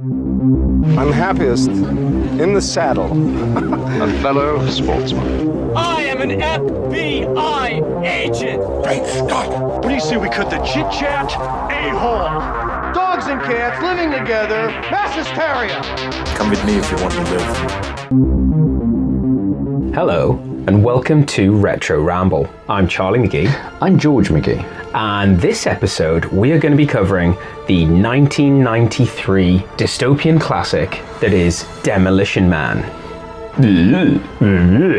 I'm happiest in the saddle. A fellow sportsman. I am an FBI agent! Great Scott! What do you say we cut the chit-chat? A-hole! Dogs and cats living together, mass hysteria! Come with me if you want to live. Hello, and welcome to Retro Ramble. I'm Charlie McGee. I'm George McGee. And this episode, we are going to be covering the 1993 dystopian classic that is Demolition Man.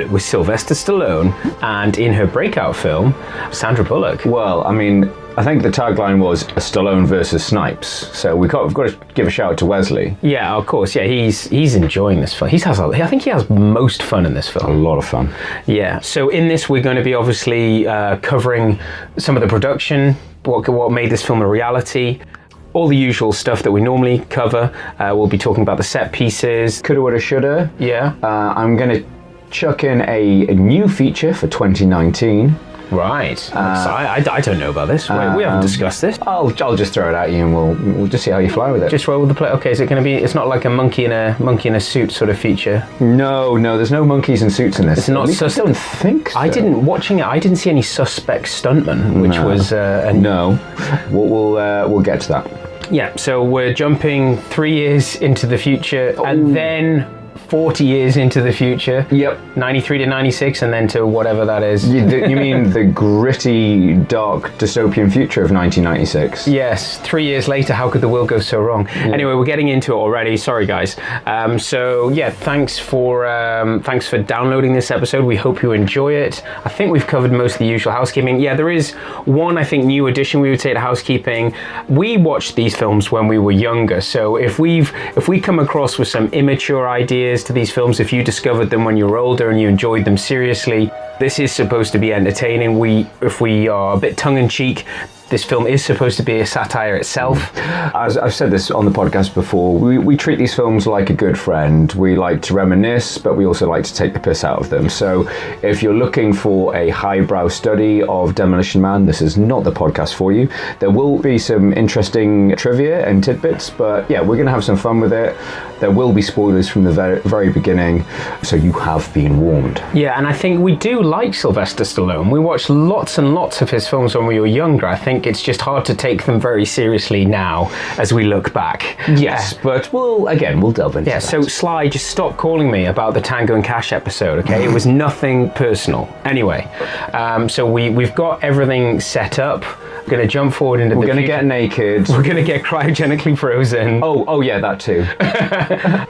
With Sylvester Stallone and in her breakout film, Sandra Bullock. Well, I mean, I think the tagline was Stallone versus Snipes, so we've got to give a shout out to Wesley. Yeah, of course. Yeah, he's enjoying this film. I think he has most fun in this film. A lot of fun. Yeah. So in this, we're going to be obviously covering some of the production, what made this film a reality. All the usual stuff that we normally cover. We'll be talking about the set pieces. Coulda Woulda Shoulda. Yeah. I'm going to chuck in a new feature for 2019. Right. I don't know about this. We haven't discussed this. I'll just throw it at you and we'll just see how you fly with it. Just roll with the play. Okay, is it going to be? It's not like a monkey in a suit sort of feature. No, there's no monkeys in suits in this. It's not. I don't think so. I didn't see any suspect stuntman, which was no. We'll get to that. Yeah. So we're jumping 3 years into the future, and then 40 years into the future. Yep. 93 to 96, and then to whatever that is. You mean the gritty, dark, dystopian future of 1996? Yes. 3 years later, how could the world go so wrong? Yeah. Anyway, we're getting into it already. Sorry, guys. So yeah, thanks for downloading this episode. We hope you enjoy it. I think we've covered most of the usual housekeeping. Yeah, there is one, I think, new addition we would say to housekeeping. We watched these films when we were younger, so if we come across with some immature ideas to these films, if you discovered them when you were older and you enjoyed them seriously, this is supposed to be entertaining. If we are a bit tongue-in-cheek, this film is supposed to be a satire itself. As I've said this on the podcast before, we treat these films like a good friend. We like to reminisce, but we also like to take the piss out of them. So if you're looking for a highbrow study of Demolition Man, this is not the podcast for you. There will be some interesting trivia and tidbits, but yeah, we're going to have some fun with it. There will be spoilers from the very beginning, so you have been warned. Yeah, and I think we do like Sylvester Stallone. We watched lots and lots of his films when we were younger. I think it's just hard to take them very seriously now as we look back. Yes, but we'll delve into that. So Sly, just stop calling me about the Tango and Cash episode, okay? It was nothing personal. Anyway, so we've got everything set up. We're going to jump forward into We're going to get naked. We're going to get cryogenically frozen. Oh yeah, that too.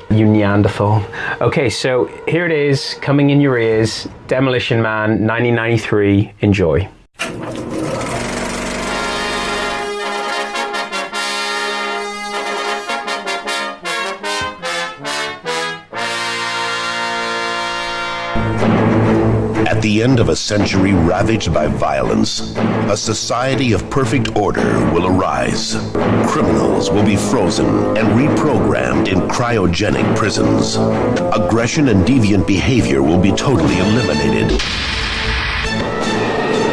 You Neanderthal. Okay, so here it is, coming in your ears. Demolition Man, 1993. Enjoy. At the end of a century ravaged by violence, a society of perfect order will arise. Criminals will be frozen and reprogrammed in cryogenic prisons. Aggression and deviant behavior will be totally eliminated.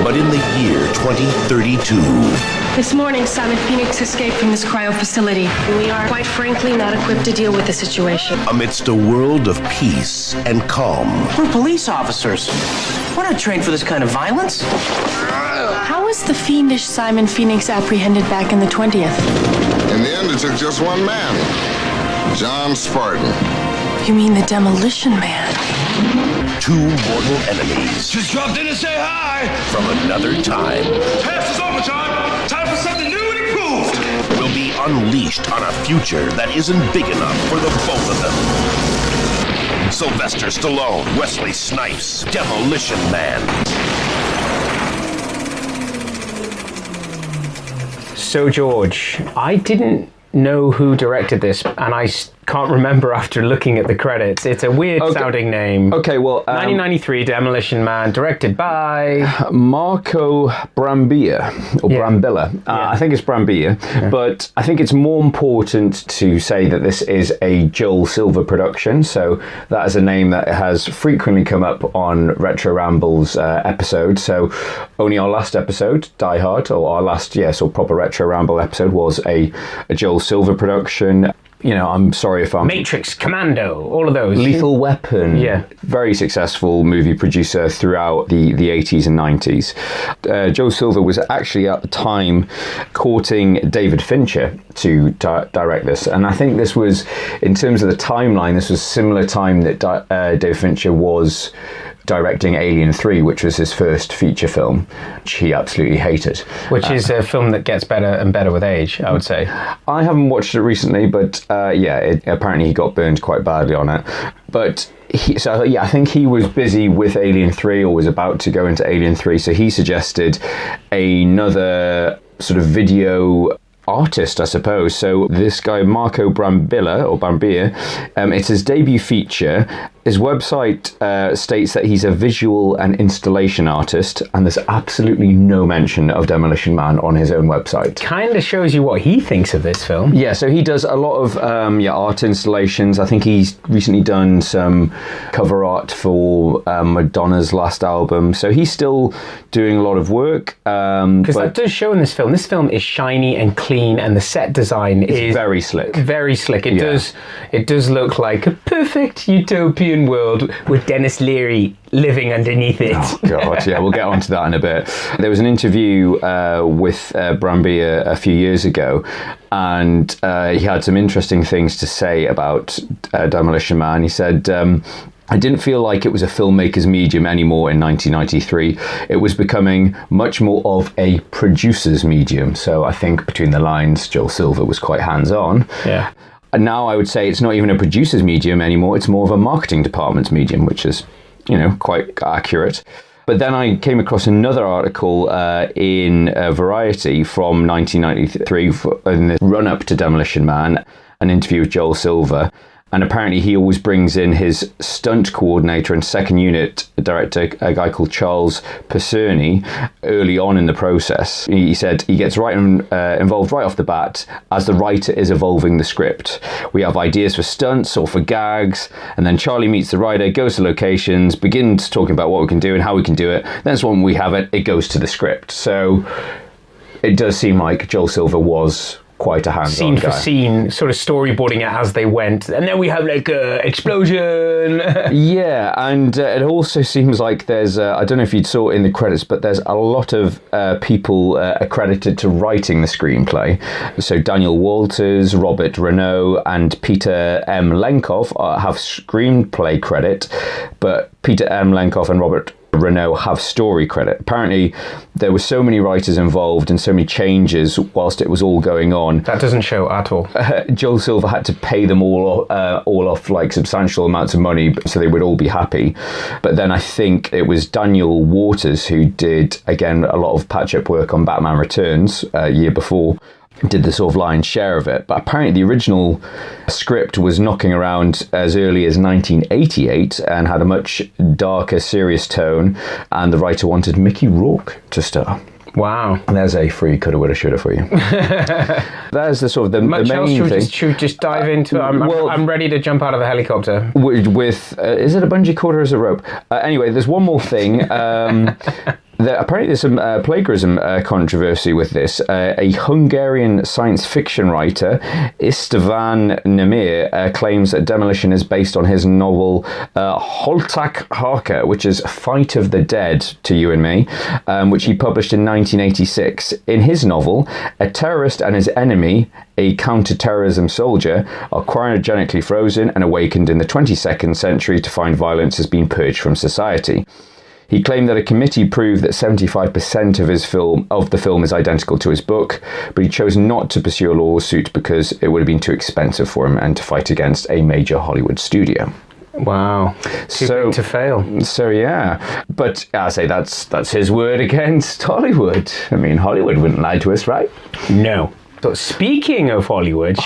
But in the year 2032... This morning, Simon Phoenix escaped from this cryo facility. We are, quite frankly, not equipped to deal with the situation. Amidst a world of peace and calm. We're police officers. We're not trained for this kind of violence. How was the fiendish Simon Phoenix apprehended back in the 20th? In the end, it took just one man. John Spartan. You mean the Demolition Man? Two mortal enemies. Just dropped in to say hi! From another time. Pass is overtime! Time for something new and improved! Will be unleashed on a future that isn't big enough for the both of them. Sylvester Stallone, Wesley Snipes, Demolition Man. So George, I didn't know who directed this, and I can't remember after looking at the credits. It's a weird sounding name. Okay, well... 1993 Demolition Man, directed by... Marco Brambilla, or Brambilla. I think it's Brambilla, but I think it's more important to say that this is a Joel Silver production, so that is a name that has frequently come up on Retro Ramble's episode. So only our last episode, Die Hard, or our last, proper Retro Ramble episode was a Joel Silver production. I'm sorry if I'm... Matrix, Commando, all of those. Lethal Weapon. Yeah. Very successful movie producer throughout the 80s and 90s. Joe Silver was actually at the time courting David Fincher to direct this. And I think this was, in terms of the timeline, this was a similar time that David Fincher was directing Alien 3, which was his first feature film, which he absolutely hated. Which is a film that gets better and better with age, I would say. I haven't watched it recently, but apparently he got burned quite badly on it. But I think he was busy with Alien 3 or was about to go into Alien 3, so he suggested another sort of video artist, I suppose. So this guy, Marco Brambilla, it's his debut feature. His website states that he's a visual and installation artist, and there's absolutely no mention of Demolition Man on his own website. Kind of shows you what he thinks of this film. Yeah, so he does a lot of art installations. I think he's recently done some cover art for Madonna's last album. So he's still doing a lot of work. Because that does show in this film. This film is shiny and clean, and the set design is very slick. Very slick. It does look like a perfect utopian world with Dennis Leary living underneath it. Oh God, yeah, we'll get onto that in a bit. There was an interview with Brambilla a few years ago, and he had some interesting things to say about Demolition Man. He said, I didn't feel like it was a filmmaker's medium anymore in 1993. It was becoming much more of a producer's medium. So I think between the lines, Joel Silver was quite hands-on. Yeah. And now I would say it's not even a producer's medium anymore. It's more of a marketing department's medium, which is, quite accurate. But then I came across another article in Variety from 1993 in the run-up to Demolition Man, an interview with Joel Silver. And apparently he always brings in his stunt coordinator and second unit director, a guy called Charles Percerni, early on in the process. He said he gets involved right off the bat as the writer is evolving the script. We have ideas for stunts or for gags, and then Charlie meets the writer, goes to locations, begins talking about what we can do and how we can do it. Then when we have it, it goes to the script. So it does seem like Joel Silver was quite a hands-on guy. Scene for scene, sort of storyboarding it as they went, and then we have like a explosion. Yeah, and it also seems like there's I don't know if you saw it in the credits, but there's a lot of people accredited to writing the screenplay. So Daniel Walters, Robert Renault, and Peter M. Lenkov have screenplay credit, but Peter M. Lenkov and Robert Renault have story credit. Apparently there were so many writers involved and so many changes whilst it was all going on. That doesn't show at all. Joel Silver had to pay them all off like substantial amounts of money so they would all be happy. But then I think it was Daniel Waters who did, again, a lot of patch-up work on Batman Returns a year before, did the sort of lion's share of it. But apparently the original script was knocking around as early as 1988 and had a much darker, serious tone, and the writer wanted Mickey Rourke to star. Wow. And there's a free coulda, woulda, shoulda for you. There's the sort of the Much else main thing. Should we just dive into it? I'm ready to jump out of a helicopter. With is it a bungee cord or is it a rope? Anyway, there's one more thing. Apparently there's some plagiarism controversy with this. A Hungarian science fiction writer, Istvan Nemir, claims that Demolition is based on his novel Holtak Harka, which is Fight of the Dead to you and me, which he published in 1986. In his novel, a terrorist and his enemy, a counter-terrorism soldier, are cryogenically frozen and awakened in the 22nd century to find violence has been purged from society. He claimed that a committee proved that 75% of the film is identical to his book, but he chose not to pursue a lawsuit because it would have been too expensive for him and to fight against a major Hollywood studio. Wow. Too big to fail. So yeah. But I say that's his word against Hollywood. I mean, Hollywood wouldn't lie to us, right? No. So speaking of Hollywood,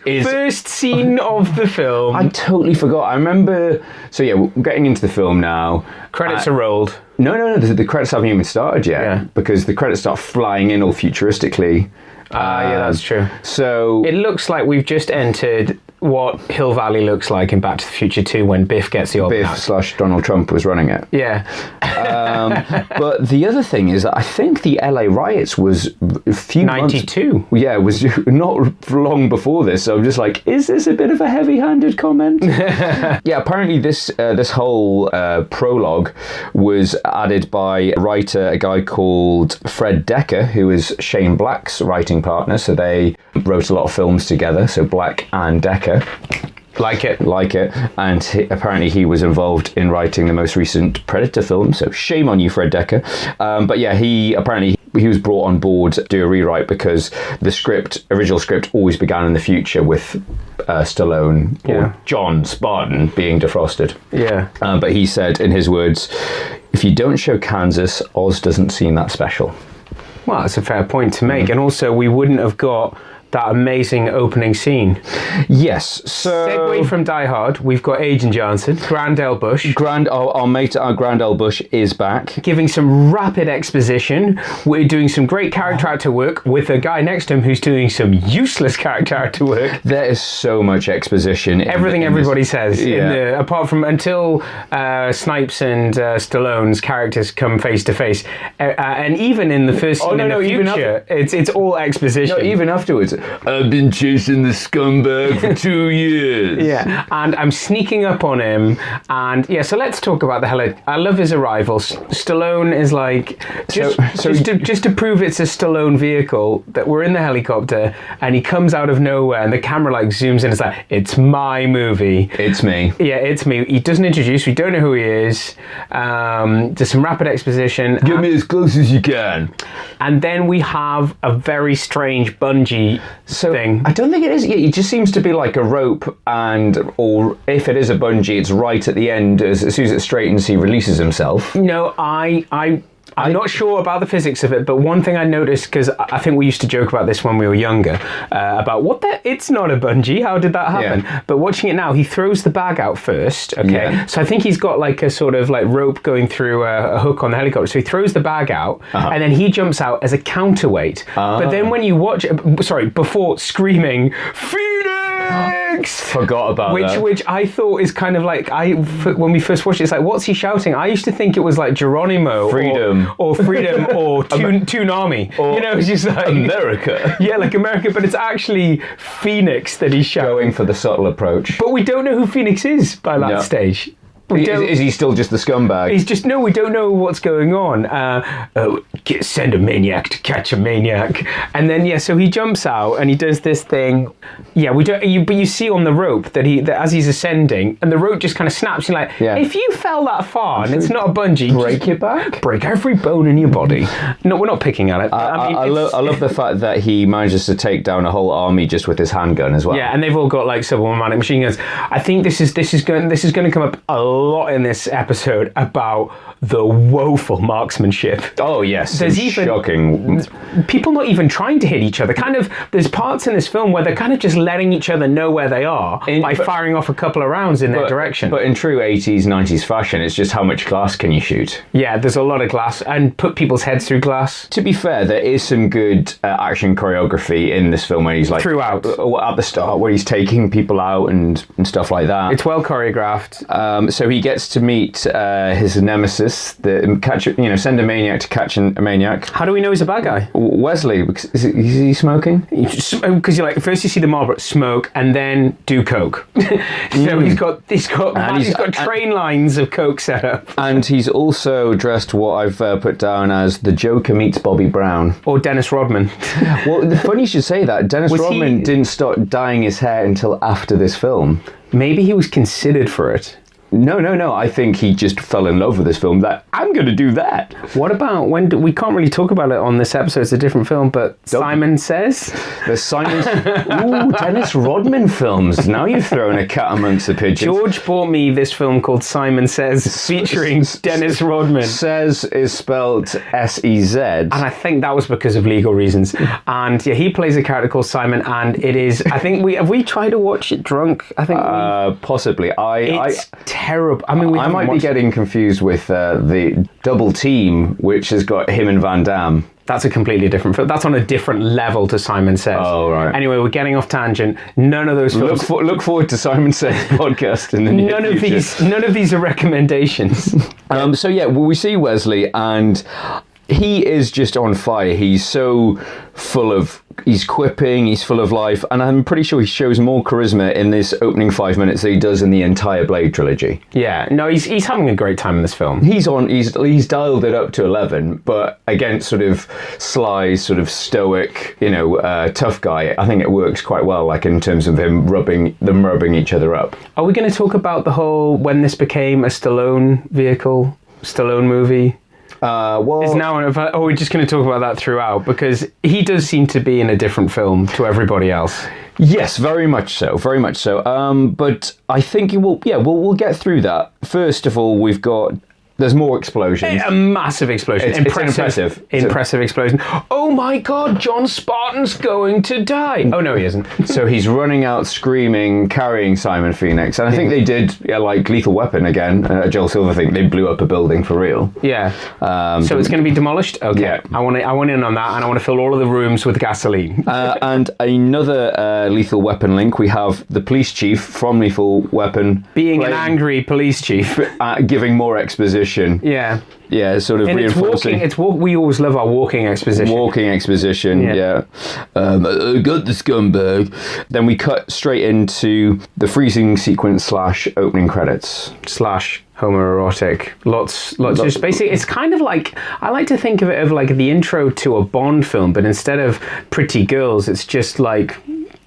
is first scene of the film. I totally forgot. I remember. So yeah, we're getting into the film now. Credits are rolled. No. The credits haven't even started yet because the credits start flying in all futuristically. Yeah, that's true. So it looks like we've just entered what Hill Valley looks like in Back to the Future 2 when Biff gets the Biff / Donald Trump was running it. Yeah. But the other thing is that I think the LA riots was a few 92. Yeah, it was not long before this. So I'm just like, is this a bit of a heavy-handed comment? Yeah, apparently this whole prologue was added by a writer, a guy called Fred Decker, who is Shane Black's writing partner. So they wrote a lot of films together. So Black and Decker. Like it. And apparently he was involved in writing the most recent Predator film, so shame on you, Fred Decker. But yeah, he was brought on board to do a rewrite because the original script always began in the future with Stallone or John Spartan being defrosted. Yeah. But he said, in his words, if you don't show Kansas, Oz doesn't seem that special. Well, that's a fair point to make. And also, we wouldn't have got that amazing opening scene. Yes, so... Segue from Die Hard, we've got Agent Johnson, Grand L. Bush. Our mate, Grand L. Bush, is back. Giving some rapid exposition. We're doing some great character actor work with a guy next to him who's doing some useless character actor work. There is so much exposition. Everything everybody says. Apart from until Snipes and Stallone's characters come face to face. And even in the first scene in the future, it's all exposition. No, even afterwards. I've been chasing the scumbag for 2 years. Yeah, and I'm sneaking up on him. And yeah, so let's talk about I love his arrival. Stallone is like, just to prove it's a Stallone vehicle, that we're in the helicopter and he comes out of nowhere and the camera like zooms in. It's like, it's my movie. It's me. Yeah, it's me. He doesn't introduce, we don't know who he is. There's some rapid exposition. Get me as close as you can. And then we have a very strange bungee thing. I don't think it is. Yeah, it just seems to be like a rope, or if it is a bungee, it's right at the end. As soon as it straightens, he releases himself. No, I'm not sure about the physics of it, but one thing I noticed, because I think we used to joke about this when we were younger, about it's not a bungee, how did that happen? Yeah. But watching it now, he throws the bag out first, okay? Yeah. So I think he's got like a sort of like rope going through a hook on the helicopter. So he throws the bag out, and then he jumps out as a counterweight. But then when you watch it, before screaming, Phoenix! Forgot about that. Which I thought is kind of like, when we first watched it, it's like, what's he shouting? I used to think it was like Geronimo. Freedom. Or Freedom or Toonami. Or it's just like America. Yeah, like America, but it's actually Phoenix that he's shouting. Going for the subtle approach. But we don't know who Phoenix is by that stage. Is he still just the scumbag? He's just, no, we don't know what's going on. Send a maniac to catch a maniac. And then, so he jumps out and he does this thing. Yeah, but you see on the rope that as he's ascending, and the rope just kind of snaps. You're like, if you fell that far and it's not a bungee, break your back? Break every bone in your body. No, we're not picking at it. I love the fact that he manages to take down a whole army just with his handgun as well. Yeah, and they've all got like subautomatic machine guns. I think this is going to come up a lot in this episode about the woeful marksmanship. Oh yes, there's even shocking. People not even trying to hit each other. There's parts in this film where they're kind of just letting each other know where they are by firing off a couple of rounds in their direction. But in true 80s, 90s fashion, it's just how much glass can you shoot? Yeah, there's a lot of glass, and put people's heads through glass. To be fair, there is some good action choreography in this film where he's like throughout at the start, where he's taking people out and stuff like that. It's well choreographed. So he gets to meet his nemesis, send a maniac to catch a maniac. How do we know he's a bad guy? Wesley, is he smoking? Because you're like, first you see the Marlboro smoke and then do coke. So he's got train lines of coke set up. And he's also dressed what I've put down as the Joker meets Bobby Brown. Or Dennis Rodman. Well, funny you should say that. Dennis Rodman didn't start dyeing his hair until after this film. Maybe he was considered for it. No. I think he just fell in love with this film. That I'm going to do that. What about we can't really talk about it on this episode. It's a different film, but Simon Says. There's Simon's. Ooh, Dennis Rodman films. Now you've thrown a cat amongst the pigeons. George bought me this film called Simon Says, featuring Dennis Rodman. Says is spelled S-E-Z, and I think that was because of legal reasons. And yeah, he plays a character called Simon, and it is. I think we tried to watch it drunk. I think possibly. It's terrible. I mean, I might be getting confused with the Double Team, which has got him and Van Damme. That's a completely different film. That's on a different level to Simon Says. Oh, right. Anyway, we're getting off tangent. None of those films... Look forward to Simon Says podcast in the near future. None of these are recommendations. So yeah, we see Wesley, and he is just on fire. He's so full of... He's quipping, he's full of life, and I'm pretty sure he shows more charisma in this opening 5 minutes than he does in the entire Blade trilogy. Yeah, no, he's having a great time in this film. He's dialed it up to 11, but against sort of sly, sort of stoic, tough guy, I think it works quite well, like in terms of them rubbing each other up. Are we going to talk about the whole when this became a Stallone vehicle, Stallone movie? Well, we're just going to talk about that throughout, because he does seem to be in a different film to everybody else. Yes, very much so. But I think we'll get through that. First of all, there's more explosions. A massive explosion. It's impressive explosion. Oh my God, John Spartan's going to die. Oh no, he isn't. So he's running out screaming, carrying Simon Phoenix. And I think they did, like Lethal Weapon again, Joel Silver thing, they blew up a building for real. Yeah. So it's going to be demolished? Okay. Yeah. I want in on that, and I want to fill all of the rooms with gasoline. And another Lethal Weapon link, we have the police chief from Lethal Weapon. Being an angry police chief. Giving more exposition. Yeah, sort of and reinforcing. We always love our walking exposition. Yeah. I got the scumbag. Then we cut straight into the freezing sequence / opening credits / homoerotic. Lots. Just basically, it's kind of like, I like to think of it as like the intro to a Bond film, but instead of pretty girls, it's just like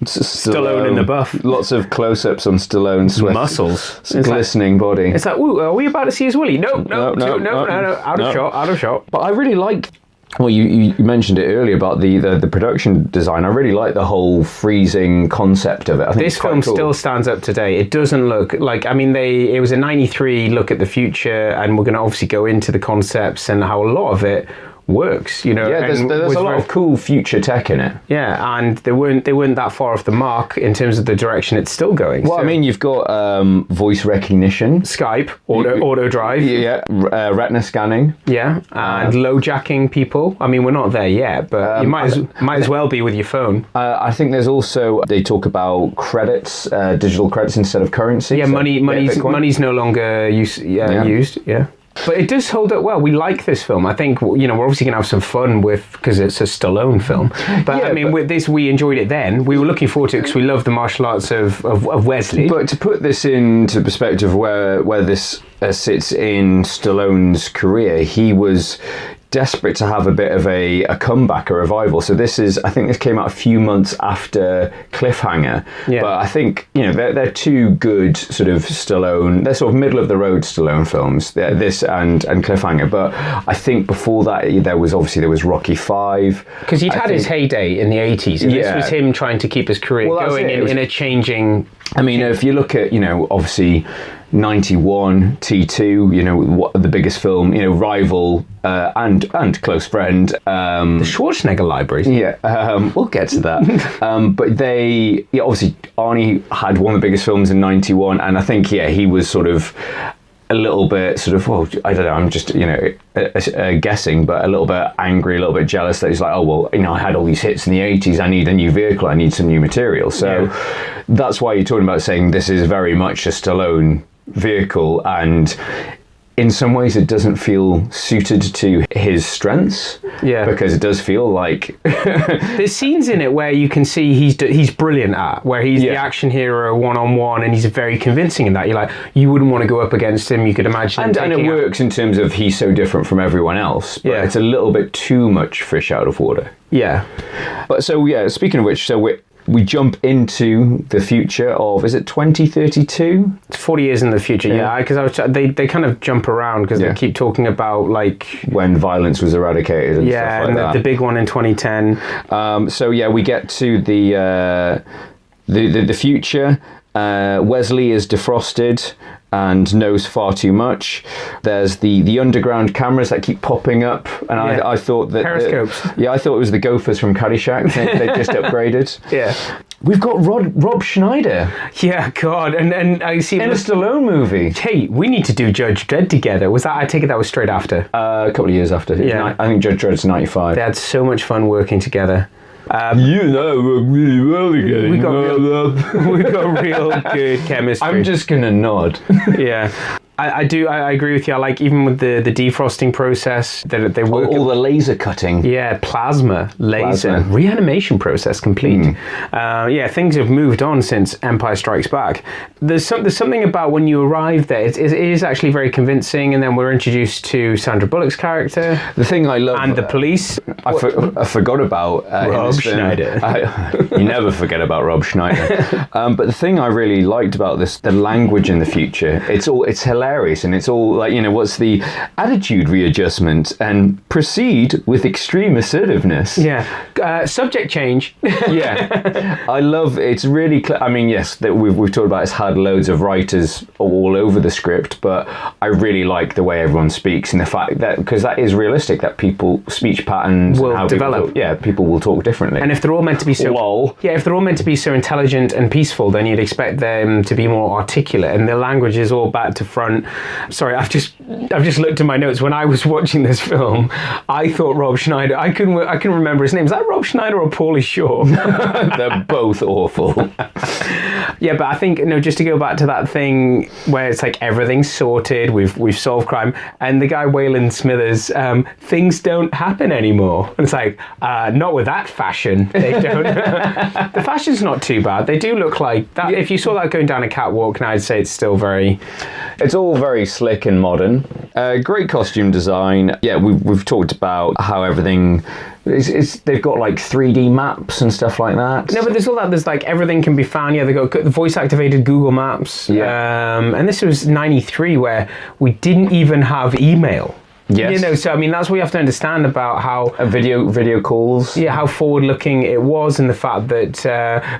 Stallone in the buff. Lots of close-ups on Stallone's muscles, glistening body. It's like, ooh, are we about to see his willy? No, out of shot. But I really like. Well, you mentioned it earlier about the production design. I really like the whole freezing concept of it. I think this film still stands up today. It doesn't look like, it was a 93 look at the future, and we're going to obviously go into the concepts and how a lot of it works, Yeah, there's a lot of cool future tech in it. Yeah, and they weren't that far off the mark in terms of the direction it's still going. Well, you've got voice recognition, Skype, auto drive, retina scanning, and low jacking people. We're not there yet, but you might as well be with your phone. I think there's also, they talk about credits, digital credits instead of currency. Yeah, money's no longer used. Yeah. But it does hold up well. We like this film. I think, we're obviously going to have some fun because it's a Stallone film. But with this, we enjoyed it then. We were looking forward to it because we love the martial arts of Wesley. But to put this into perspective, where this sits in Stallone's career, he was desperate to have a bit of a comeback, a revival. So I think this came out a few months after Cliffhanger. Yeah. But I think, they're two good sort of Stallone, they're sort of middle of the road Stallone films, this and Cliffhanger. But I think before that, there was Rocky V. Because he'd had his heyday in the 80s. And this was him trying to keep his career going in a changing... if you look at, obviously 91, T2, the biggest film, rival and close friend. The Schwarzenegger libraries. Yeah, we'll get to that. But they, obviously, Arnie had one of the biggest films in 91, and I think, he was sort of a little bit sort of, well, I don't know, I'm just, guessing, but a little bit angry, a little bit jealous that he's like, I had all these hits in the 80s, I need a new vehicle, I need some new material. So that's why you're talking about saying this is very much a Stallone vehicle, and in some ways it doesn't feel suited to his strengths, because it does feel like there's scenes in it where you can see he's brilliant at, where he's the action hero one-on-one, and he's very convincing in that. You're like, you wouldn't want to go up against him, you could imagine and it works in terms of he's so different from everyone else, but it's a little bit too much fish out of water. But speaking of which, we jump into the future of, is it 2032? It's 40 years in the future, because they kind of jump around because they keep talking about like when violence was eradicated and stuff like that. The big one in 2010. We get to the future. Wesley is defrosted and knows far too much. There's the underground cameras that keep popping up, and I thought that periscopes. I thought it was the Gophers from Caddyshack. They just upgraded. We've got Rob Schneider. Yeah, God, and I see in a Stallone movie. Hey, we need to do Judge Dredd together. Was that? I take it that was straight after. A couple of years after. Yeah, I think Judge Dredd's 95. They had so much fun working together. You know, work really well together. We got real good chemistry. I'm just gonna nod. Yeah. I agree with you. I like even with the defrosting process that they work. All the laser cutting. Yeah, plasma, laser, reanimation process complete. Yeah, things have moved on since Empire Strikes Back. There's something about when you arrive there. It is actually very convincing, and then we're introduced to Sandra Bullock's character. The thing I love, and the police. I forgot about Rob Schneider. You never forget about Rob Schneider. But the thing I really liked about this, the language in the future. It's hilarious, and it's all like, what's the attitude readjustment and proceed with extreme assertiveness. Yeah, subject change. Yeah, I love it's really. I mean, yes, that we've talked about. It's had loads of writers all over the script, but I really like the way everyone speaks and the fact that because that is realistic that people speech patterns will develop. People will talk differently. And if they're all meant to be so if they're all meant to be so intelligent and peaceful, then you'd expect them to be more articulate, and their language is all back to front. Sorry, I've just looked at my notes. When I was watching this film, I thought Rob Schneider. I couldn't remember his name. Is that Rob Schneider or Pauly Shore? They're both awful. Yeah, but I think just to go back to that thing where it's like everything's sorted, we've solved crime, and the guy Waylon Smithers, things don't happen anymore. And it's like not with that fashion. They don't. The fashion's not too bad. They do look like that. If you saw that going down a catwalk, now I'd say it's still very. It's all very slick and modern. Great costume design. Yeah, we've talked about how everything. They've got like 3D maps and stuff like that. No, but there's all that. There's like everything can be found. Yeah, they got the voice-activated Google Maps. Yeah. And this was 93, where we didn't even have email. Yes. So I mean, that's what you have to understand about how video calls. Yeah, how forward-looking it was, and the fact that.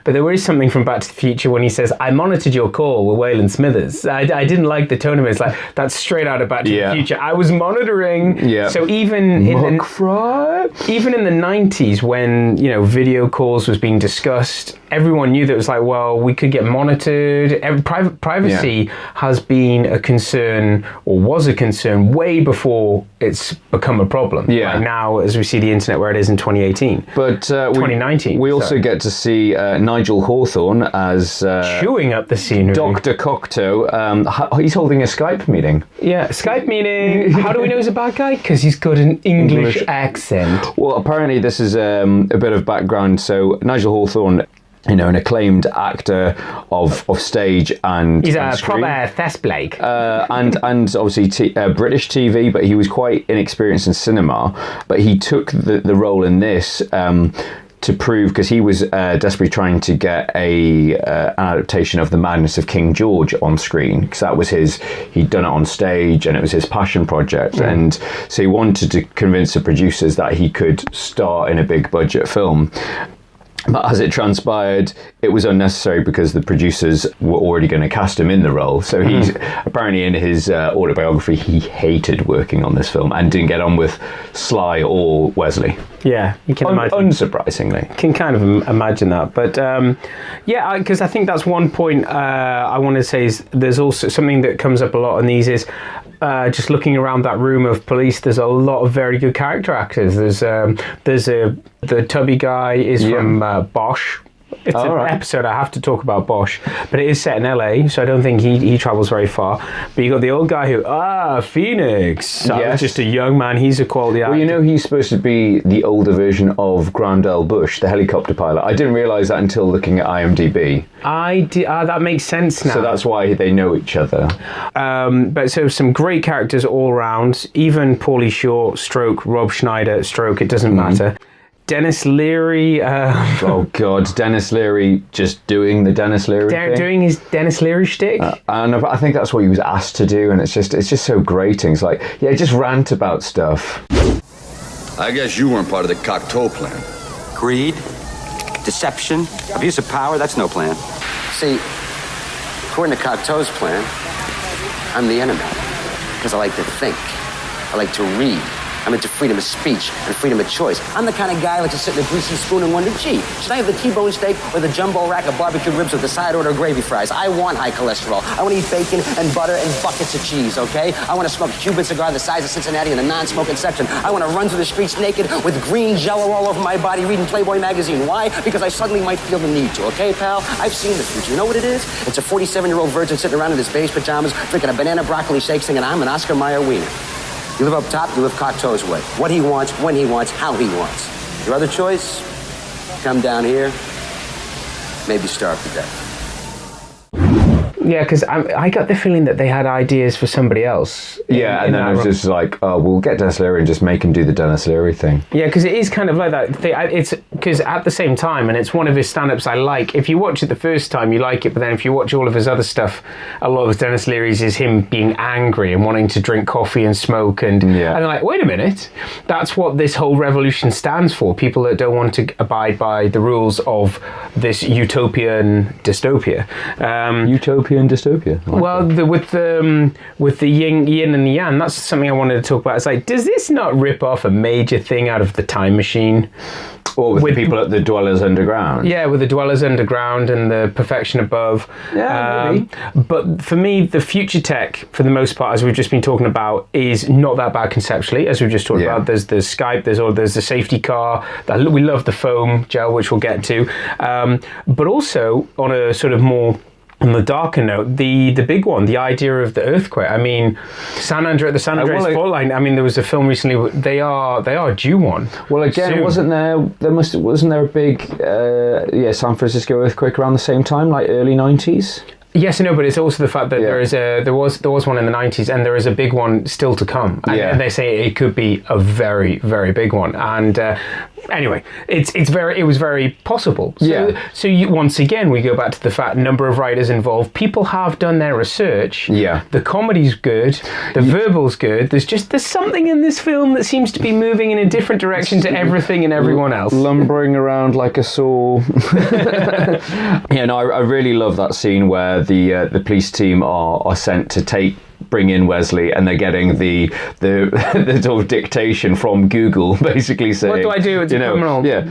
But there is something from Back to the Future when he says, "I monitored your call with Waylon Smithers." I didn't like the tone of it. It's like that's straight out of Back to the Future. I was monitoring. Yeah. So even in the 90s, when video calls was being discussed, everyone knew that it was like, well, we could get monitored. Privacy has been a concern, or was a concern, way before it's become a problem. Yeah. Like now, as we see the internet where it is in 2018. But 2019. We also get to see Nigel Hawthorne as chewing up the scenery. Dr. Cocteau. He's holding a Skype meeting. Yeah, Skype meeting. How do we know he's a bad guy? Because he's got an English accent. Well, apparently this is a bit of background. So Nigel Hawthorne, an acclaimed actor of stage and he's a proper thespian. And obviously British TV, but he was quite inexperienced in cinema. But he took the role in this to prove, because he was desperately trying to get an adaptation of The Madness of King George on screen, because that was he'd done it on stage and it was his passion project. And so he wanted to convince the producers that he could star in a big budget film. But as it transpired, it was unnecessary because the producers were already going to cast him in the role. So he's apparently, in his autobiography, he hated working on this film and didn't get on with Sly or Wesley. Yeah, you can imagine. Unsurprisingly. Can kind of imagine that. But because I think that's one point I want to say is there's also something that comes up a lot in these is just looking around that room of police, there's a lot of very good character actors. The tubby guy is from Bosch. It's an episode I have to talk about Bosch, but it is set in LA, so I don't think he travels very far. But you got the old guy who, Phoenix. Yes. Just a young man. He's a quality actor. Well, he's supposed to be the older version of Grandel Bush, the helicopter pilot. I didn't realise that until looking at IMDb. That makes sense now. So that's why they know each other. But so some great characters all around. Even Pauly Shore, stroke, Rob Schneider, stroke, it doesn't matter. Dennis Leary. Oh God, Dennis Leary just doing the Dennis Leary thing. Doing his Dennis Leary shtick. And I think that's what he was asked to do, and it's just so grating. It's like, just rant about stuff. I guess you weren't part of the Cocteau plan. Greed, deception, abuse of power, that's no plan. See, according to Cocteau's plan, I'm the enemy. Because I like to think. I like to read. I'm into freedom of speech and freedom of choice. I'm the kind of guy who likes to sit in a greasy spoon and wonder, gee, should I have the T-bone steak or the jumbo rack of barbecue ribs with the side order of gravy fries? I want high cholesterol. I want to eat bacon and butter and buckets of cheese, okay? I want to smoke a Cuban cigar the size of Cincinnati in the non-smoking section. I want to run through the streets naked with green Jell-O all over my body reading Playboy magazine. Why? Because I suddenly might feel the need to, okay, pal? I've seen the future. You know what it is? It's a 47-year-old virgin sitting around in his beige pajamas drinking a banana broccoli shake singing, I'm an Oscar Mayer wiener. You live up top, you live Cocteau's way. What he wants, when he wants, how he wants. Your other choice? Come down here, maybe starve to death. Yeah, because I got the feeling that they had ideas for somebody else. Yeah, and then it was just like, oh, we'll get Dennis Leary and just make him do the Dennis Leary thing. Yeah, because it is kind of like that. It's because at the same time, and it's one of his stand-ups I like. If you watch it the first time, you like it, but then if you watch all of his other stuff, a lot of Dennis Leary's is him being angry and wanting to drink coffee and smoke, and they're like, wait a minute, that's what this whole revolution stands for. People that don't want to abide by the rules of this utopian dystopia. Utopian dystopia. With the yin and the yang, that's something I wanted to talk about. It's like, does this not rip off a major thing out of the Time Machine? Or with the people at the Dwellers Underground. Yeah, with the Dwellers Underground and the Perfection Above. Yeah, maybe. But for me, the future tech, for the most part, as we've just been talking about, is not that bad conceptually, as we've just talked about. There's Skype, there's the safety car. We love the foam gel, which we'll get to. But also, on a sort of more... on the darker note, the big one, the idea of the earthquake. I mean, the San Andreas fault line. I mean, there was a film recently. They are due one. Well, again, wasn't there a big San Francisco earthquake around the same time, like early 90s? Yes and no, but it's also the fact that there was one in the 90s, and there is a big one still to come. And they say it could be a very, very big one. And anyway, it was very possible. So once again, we go back to the fact number of writers involved. People have done their research. Yeah. The comedy's good. The verbal's good. There's something in this film that seems to be moving in a different direction to everything and everyone else. Lumbering around like a saw. I really love that scene where the police team are sent to bring in Wesley, and they're getting the sort of dictation from Google, basically saying, what do I do? It's a criminal. Yeah.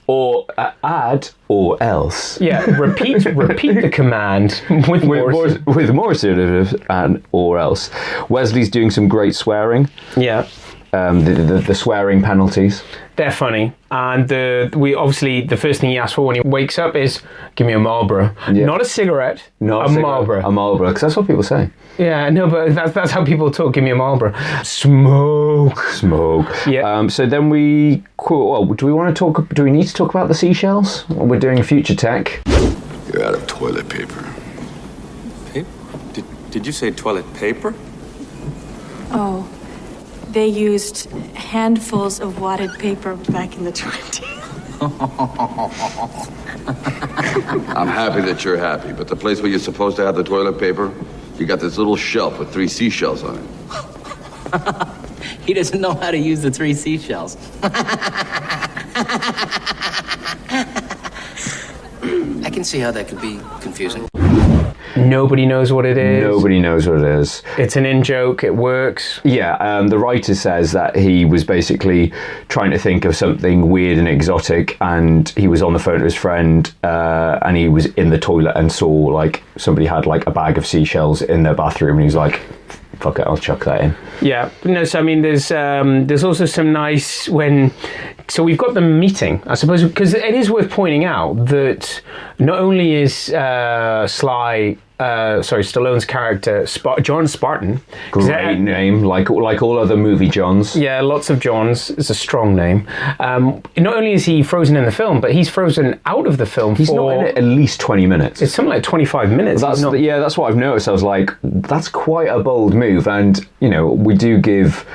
Or add or else. Yeah, repeat the command with more assertive and or else. Wesley's doing some great swearing. Yeah. The swearing penalties. They're funny, and the first thing he asks for when he wakes up is, give me a Marlboro. Not a cigarette, a Marlboro. A Marlboro, because that's what people say. Yeah, no, but that's how people talk. Give me a Marlboro. Smoke. Yeah. So then do we need to talk about the seashells? We're doing future tech. You're out of toilet paper. Did you say toilet paper? Oh. They used handfuls of wadded paper back in the 20s. I'm happy that you're happy, but the place where you're supposed to have the toilet paper, you got this little shelf with 3 seashells on it. He doesn't know how to use the 3 seashells. I can see how that could be confusing. Nobody knows what it is. Nobody knows what it is. It's an in-joke. It works. Yeah, the writer says that he was basically trying to think of something weird and exotic, and he was on the phone to his friend, and he was in the toilet and saw, like, somebody had, like, a bag of seashells in their bathroom, and he was like, fuck it, I'll chuck that in. Yeah, no, so I mean, there's also some nice so we've got the meeting, I suppose, because it is worth pointing out that not only is Stallone's character John Spartan, great name, like all other movie Johns. Yeah, lots of Johns. It's a strong name. Not only is he frozen in the film, but he's frozen out of the film. He's not in it at least 20 minutes. It's something like 25 minutes. That's what I've noticed. I was like, that's quite a bold move, and we do give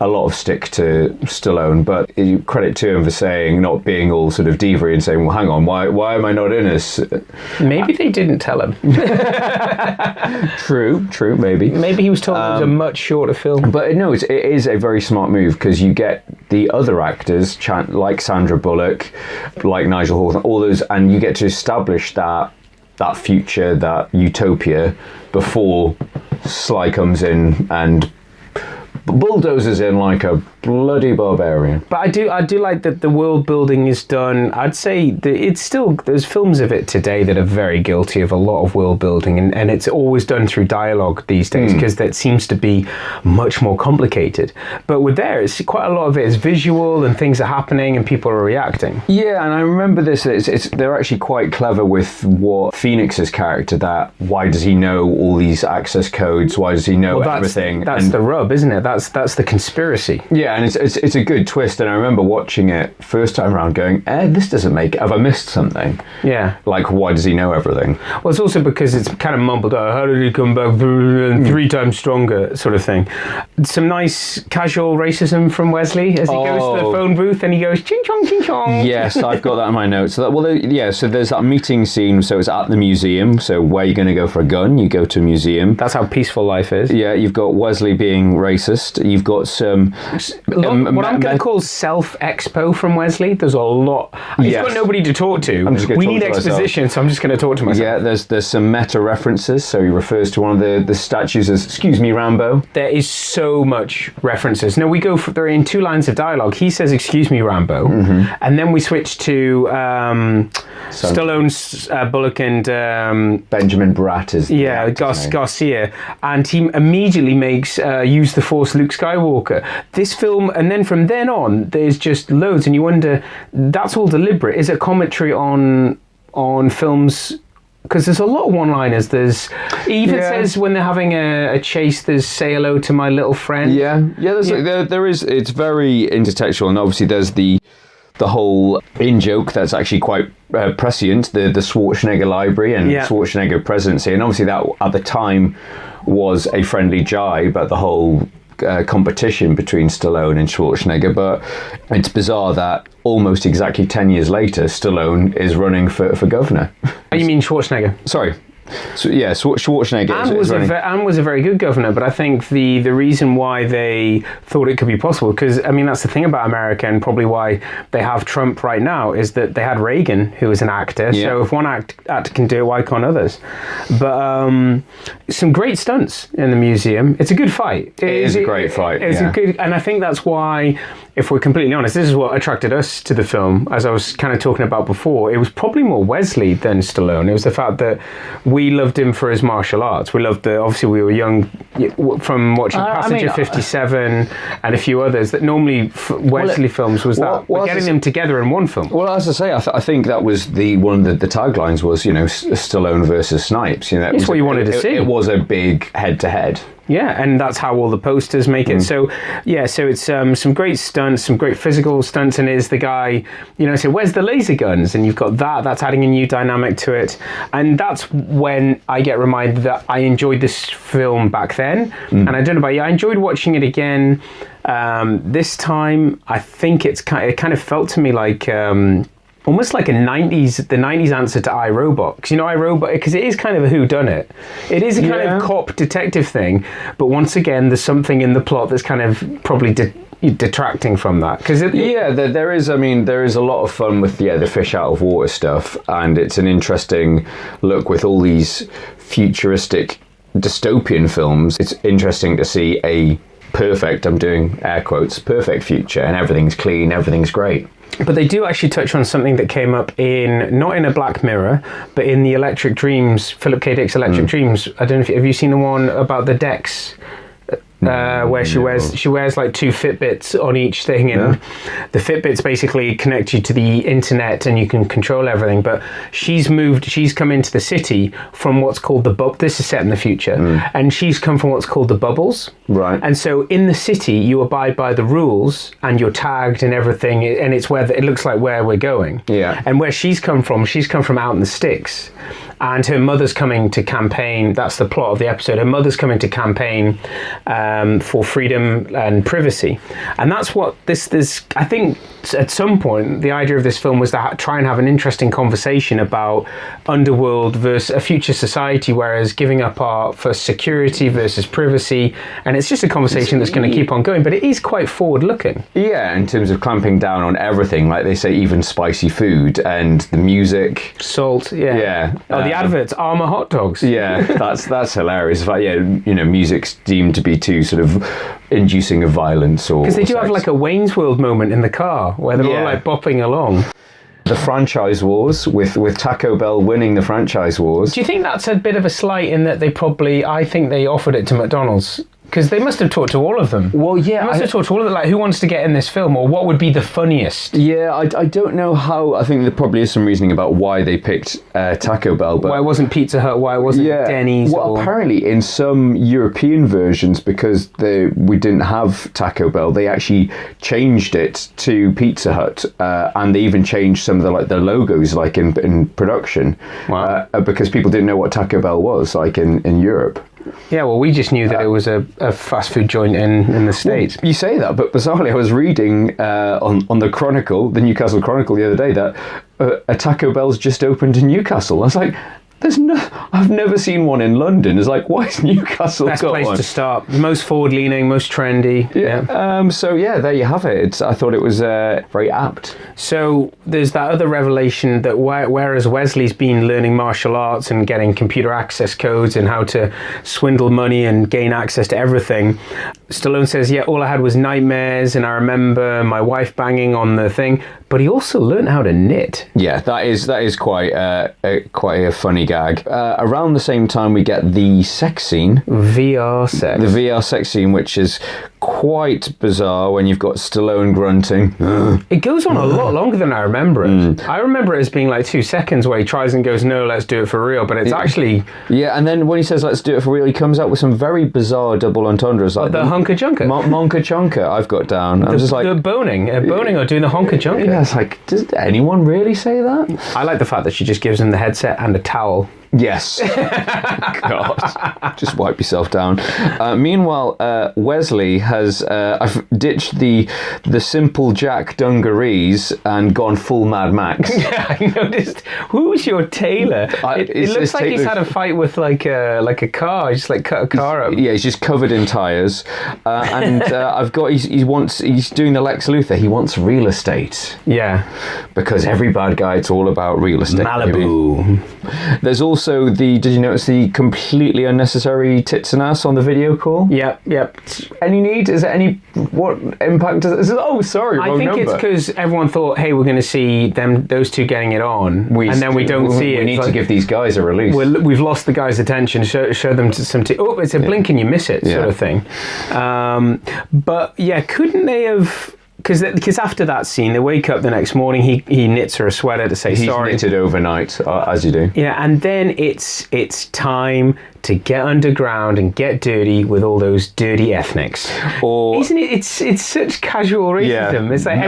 a lot of stick to Stallone, but credit to him for not being all sort of diva and saying, well, hang on, why am I not in this? Maybe they didn't tell him. True, maybe. Maybe he was told it was a much shorter film. But no, it is a very smart move, because you get the other actors, like Sandra Bullock, like Nigel Hawthorne, all those, and you get to establish that future, that utopia, before Sly comes in and bulldozes in like a bloody barbarian. But I do like that the world building is done. I'd say that it's still, there's films of it today that are very guilty of a lot of world building, and it's always done through dialogue these days, because that seems to be much more complicated. But with there, it's quite a lot of it is visual, and things are happening and people are reacting. Yeah, and I remember this, they're actually quite clever with what Phoenix's character, that why does he know all these access codes, why does he know everything? That's the rub, isn't it? That's the conspiracy. Yeah, and it's a good twist, and I remember watching it first time around going, this doesn't make, have I missed something? Yeah. Like, why does he know everything? Well, it's also because it's kind of mumbled out, how did he come back 3 times stronger, sort of thing. Some nice casual racism from Wesley as he goes to the phone booth and he goes, ching chong, ching chong. Yes, I've got that in my notes. So so there's that meeting scene, so it's at the museum, so where are you going to go for a gun? You go to a museum. That's how peaceful life is. Yeah, you've got Wesley being racist, you've got some... what I'm going to call self-expo from Wesley. There's a lot. He's got nobody to talk to. We need exposition, so I'm just going to talk to myself. Yeah, there's some meta references, so he refers to one of the statues as, excuse me, Rambo. There is so much references. Now, they're in 2 lines of dialogue. He says, excuse me, Rambo, and then we switch to Stallone's Bullock and... Benjamin Bratt is... Yeah, Garcia, and he immediately makes Use the Force Luke Skywalker. This film, and then from then on, there's just loads, and you wonder, that's all deliberate. Is it commentary on films? Because there's a lot of one-liners. He even says when they're having a chase, there's say hello to my little friend. There is. It's very intertextual, and obviously there's the whole in-joke that's actually quite prescient, the Schwarzenegger library and Schwarzenegger presidency, and obviously that at the time was a friendly jibe at the whole competition between Stallone and Schwarzenegger. But it's bizarre that almost exactly 10 years later, Stallone is running for governor. Oh, you mean Schwarzenegger? Sorry. So, yeah, Schwarzenegger was a very good governor, but I think the reason why they thought it could be possible, because, I mean, that's the thing about America, and probably why they have Trump right now, is that they had Reagan, who was an actor, so if one actor can do it, why can't others? But some great stunts in the museum. It's a good fight. It is a great fight. It's a good, and I think that's why, if we're completely honest, this is what attracted us to the film, as I was kind of talking about before. It was probably more Wesley than Stallone. It was the fact that we loved him for his martial arts. We loved obviously we were young from watching Passenger 57 and a few others that normally Wesley films was getting them together in one film. Well, as I say, I think that was one of the taglines was, Stallone versus Snipes. That's what you wanted to see. It was a big head-to-head. Yeah, and that's how all the posters make it. So it's some great stunts, some great physical stunts, and is the guy, so where's the laser guns? And you've got that's adding a new dynamic to it. And that's when I get reminded that I enjoyed this film back then. And I don't know about you, I enjoyed watching it again this time. I think it kind of felt to me like... almost like the 90s answer to iRobot. Because iRobot, because it is kind of a whodunit. It is a kind of cop detective thing, but once again, there's something in the plot that's kind of probably detracting from that. There is a lot of fun with the fish out of water stuff, and it's an interesting look with all these futuristic dystopian films. It's interesting to see a perfect, I'm doing air quotes, perfect future, and everything's clean, everything's great. But they do actually touch on something that came up not in a Black Mirror, but in the Electric Dreams, Philip K. Dick's Electric Dreams. I don't know have you seen the one about the decks? Where she wears like 2 Fitbits on each thing, and the Fitbits basically connect you to the internet and you can control everything. But she's come into the city from what's called the bubble. This is set in the future, and she's come from what's called the bubbles. Right. And so in the city, you abide by the rules and you're tagged and everything, and it's it looks like where we're going. Yeah. And where she's come from out in the sticks. And her mother's coming to campaign, that's the plot of the episode, her mother's coming to campaign for freedom and privacy. And that's what this I think at some point, the idea of this film was to try and have an interesting conversation about underworld versus a future society, whereas giving up art for security versus privacy. And it's just a conversation that's going to keep on going, but it is quite forward-looking. Yeah, in terms of clamping down on everything, like they say, even spicy food and the music. Salt, yeah. The adverts, Armour hot dogs. Yeah, that's hilarious. In fact, music's deemed to be too sort of inducing of violence or because they do sex. have like a Wayne's World moment in the car where they're all like bopping along. The franchise wars with Taco Bell winning the franchise wars. Do you think that's a bit of a slight in that I think they offered it to McDonald's? Because they must have talked to all of them. Well, yeah. They must have talked to all of them, like, who wants to get in this film, or what would be the funniest? Yeah, I don't know how. I think there probably is some reasoning about why they picked Taco Bell. But why it wasn't Pizza Hut, why it wasn't Denny's. Well, apparently in some European versions, because we didn't have Taco Bell, they actually changed it to Pizza Hut. And they even changed some of the logos, like in production. Wow. Because people didn't know what Taco Bell was, like in Europe. Yeah, well, we just knew that it was a fast food joint in the States. Well, you say that, but bizarrely, I was reading on the Chronicle, the Newcastle Chronicle the other day, that a Taco Bell's just opened in Newcastle. I was like, I've never seen one in London. It's like, why is Newcastle Best got place one? to start. Most forward-leaning, most trendy. Yeah. So, yeah, there you have it. I thought it was very apt. So there's that other revelation that whereas Wesley's been learning martial arts and getting computer access codes and how to swindle money and gain access to everything, Stallone says, yeah, all I had was nightmares and I remember my wife banging on the thing, but he also learned how to knit. Yeah, that is quite a funny gag. Around the same time, we get the sex scene. VR sex. The VR sex scene, which is quite bizarre when you've got Stallone grunting. It goes on a lot longer than I remember it. I remember it as being like 2 seconds where he tries and goes, no, let's do it for real, but it's actually... Yeah, and then when he says, let's do it for real, he comes out with some very bizarre double entendres. Like the honka-chunka. Monka-chunka, I've got down. I was just like... The boning or doing the honka-chunka. Yeah, it's like, does anyone really say that? I like the fact that she just gives him the headset and a towel. Yes. God. Just wipe yourself down. Meanwhile, Wesley has I've ditched the simple Jack dungarees and gone full Mad Max. Yeah, I noticed. Who's your tailor? It looks like he's had a fight with like a car. He just like cut a car up. Yeah, he's just covered in tyres. And I've got he's doing the Lex Luthor. He wants real estate. Yeah. Because every bad guy, it's all about real estate. Malibu. There's also did you notice the completely unnecessary tits and ass on the video call? Yep. Any need? Is there any, what impact does it? Oh, sorry, wrong number. I think it's because everyone thought, hey, we're going to see those two getting it on, and then we don't see it. We need to give these guys a release. We've lost the guy's attention, show them some it's a blink and you miss it sort of thing. But yeah, couldn't they have... Because after that scene, they wake up the next morning, he knits her a sweater to say sorry. He's knitted overnight, as you do. Yeah, and then it's time to get underground and get dirty with all those dirty ethnics. Or isn't it? It's such casual racism. Yeah, it's like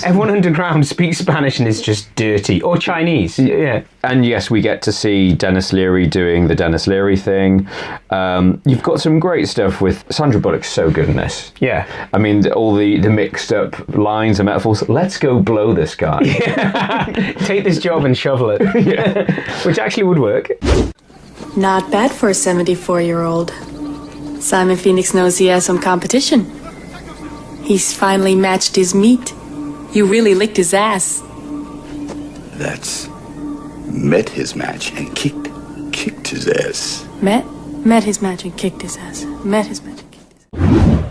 everyone underground speaks Spanish and is just dirty, or Chinese. Yeah. And yes, we get to see Dennis Leary doing the Dennis Leary thing. You've got some great stuff with Sandra Bullock's so good in this. Yeah. I mean, all the mixed up lines and metaphors. Let's go blow this guy. Yeah. Take this job and shovel it. Which actually would work. Not bad for a 74-year-old. Simon Phoenix knows he has some competition. He's finally matched his meat. You really licked his ass. That's met his match and kicked his ass. Met his match and kicked his ass. Met his match.